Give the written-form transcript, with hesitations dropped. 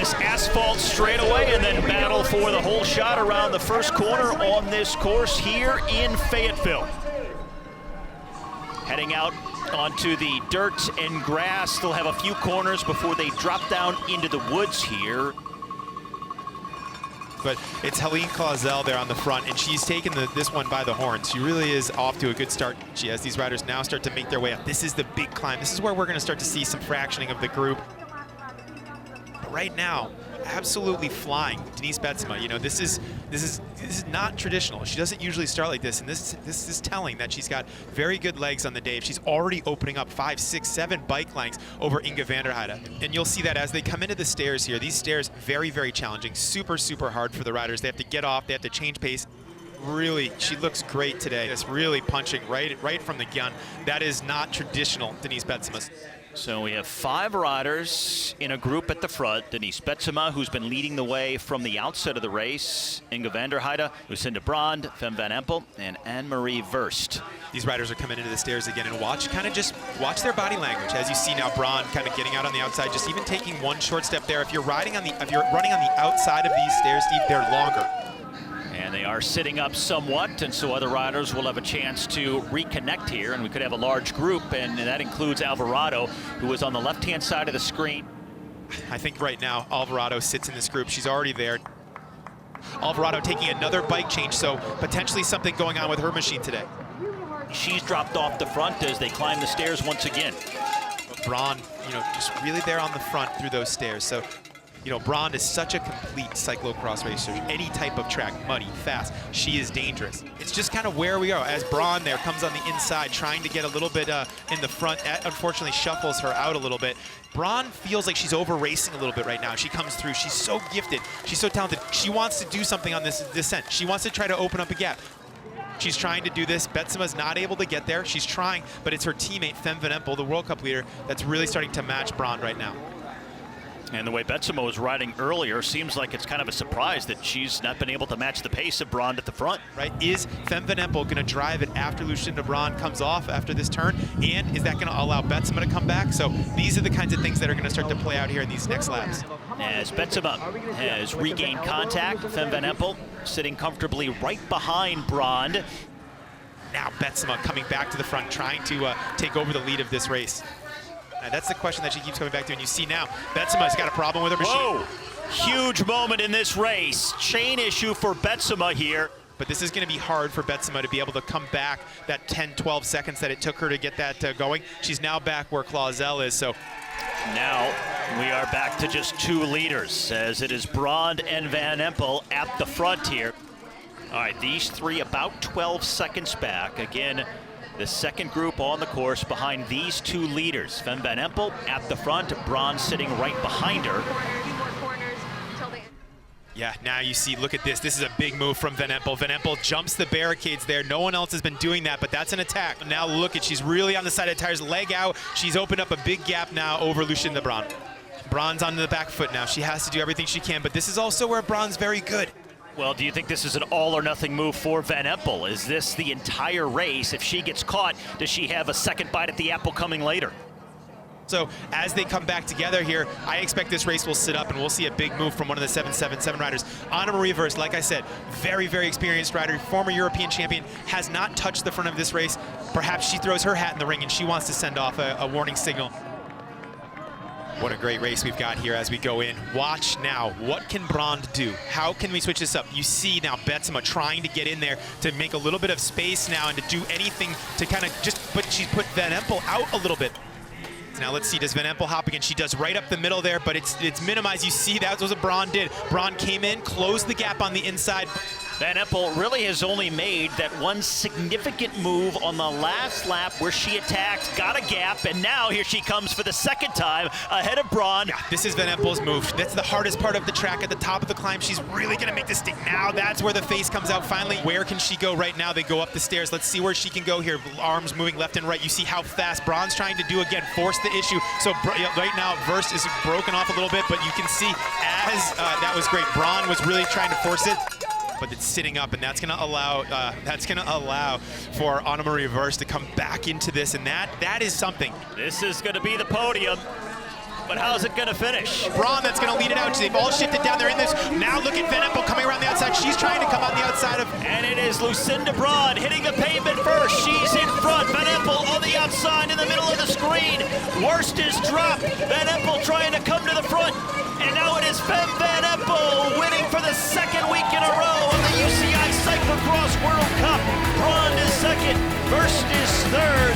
this asphalt straightaway and then battle for the whole shot around the first corner on this course here in Fayetteville. Heading out onto the dirt and grass. They'll have a few corners before they drop down into the woods here. But it's Helene Clausel there on the front, and she's taken this one by the horns. She really is off to a good start. She has these riders now start to make their way up. This is the big climb. This is where we're going to start to see some fractioning of the group. But right now, absolutely flying, Denise Betsema. You know, this is not traditional. She doesn't usually start like this, and this is telling that she's got very good legs on the day. She's already opening up 5, 6, 7 bike lengths over Inge van der Heide. And you'll see that as they come into the stairs here. These stairs, very, very challenging, super, super hard for the riders. They have to get off, they have to change pace. Really, she looks great today. Just really punching right from the gun. That is not traditional Denise Betsema. So we have 5 riders in a group at the front. Denise Betsema, who's been leading the way from the outset of the race. Inge van der Heide, Lucinda Brand, Fem van Empel, and Anne-Marie Verst. These riders are coming into the stairs again, and watch their body language. As you see now, Brand kind of getting out on the outside, just even taking one short step there. If you're running on the outside of these stairs, Steve, they're longer. And they are sitting up somewhat, and so other riders will have a chance to reconnect here, and we could have a large group, and that includes Alvarado, who is on the left-hand side of the screen. I think right now Alvarado sits in this group. She's already there. Alvarado taking another bike change, so potentially something going on with her machine today. She's dropped off the front as they climb the stairs once again. Braun, you know, just really there on the front through those stairs. So, you know, Braun is such a complete cyclocross racer. Any type of track, muddy, fast, she is dangerous. It's just kind of where we are as Braun there comes on the inside, trying to get a little bit in the front. That unfortunately shuffles her out a little bit. Braun feels like she's over racing a little bit right now. She comes through, she's so gifted, she's so talented. She wants to do something on this descent. She wants to try to open up a gap. She's trying to do this. Betsema's not able to get there. She's trying, but it's her teammate, Fem van Empel, the World Cup leader, that's really starting to match Braun right now. And the way Betsema was riding earlier, seems like it's kind of a surprise that she's not been able to match the pace of Brand at the front. Right, is Fem van Empel going to drive it after Lucinda Brand comes off after this turn? And is that going to allow Betsema to come back? So these are the kinds of things that are going to start to play out here in these next laps. As Betsema has regained contact, Fem van Empel sitting comfortably right behind Brand. Now Betsema coming back to the front, trying to take over the lead of this race. That's the question that she keeps coming back to, and you see now, Betsema's got a problem with her machine. Whoa, huge moment in this race. Chain issue for Betsema here. But this is going to be hard for Betsema to be able to come back that 10, 12 seconds that it took her to get that going. She's now back where Clausel is, so. Now we are back to just 2 leaders, as it is Brand and Van Empel at the front here. All right, these 3 about 12 seconds back. Again, the second group on the course behind these 2 leaders. Fem van Empel at the front, Brand sitting right behind her. Yeah, now you see, look at this. This is a big move from Van Empel. Van Empel jumps the barricades there. No one else has been doing that, but that's an attack. Now look at, she's really on the side of the tires, leg out. She's opened up a big gap now over Lucinda Brand. Brand's on the back foot now. She has to do everything she can, but this is also where Brand's very good. Well, do you think this is an all-or-nothing move for Van Empel? Is this the entire race? If she gets caught, does she have a second bite at the apple coming later? So as they come back together here, I expect this race will sit up and we'll see a big move from one of the 777 riders. Anne-Marie Verst, like I said, very, very experienced rider, former European champion, has not touched the front of this race. Perhaps she throws her hat in the ring and she wants to send off a warning signal. What a great race we've got here as we go in. Watch now, what can Brand do? How can we switch this up? You see now Betsema trying to get in there to make a little bit of space now and to do anything to kind of just, but she's put Van Empel out a little bit. Now let's see, does Van Empel hop again? She does right up the middle there, but it's minimized. You see, that was what Brand did. Brand came in, closed the gap on the inside. Van Empel really has only made that one significant move on the last lap where she attacked, got a gap, and now here she comes for the second time ahead of Brand. Yeah, this is Van Empel's move. That's the hardest part of the track at the top of the climb. She's really gonna make this stick. Now that's where the face comes out finally. Where can she go right now? They go up the stairs. Let's see where she can go here. Arms moving left and right. You see how fast Brand's trying to do again, force the issue. So right now, Verst is broken off a little bit, but you can see as that was great. Brand was really trying to force it. But it's sitting up, and that's going to allow for Anne-Marie Verst to come back into this, and that is something. This is going to be the podium. But how's it going to finish? Braun that's going to lead it out. They've all shifted down. They're in this. Now look at Van Empel coming around the outside. She's trying to come on the outside of. And it is Lucinda Braun hitting the pavement first. She's in front. Van Empel on the outside in the middle of the screen. Worst is dropped. Van Empel trying to come to the front. And now it is Fem Van Empel winning for the second week in a row of the UCI Cyclo-cross World Cup. Braun is second. Worst is third.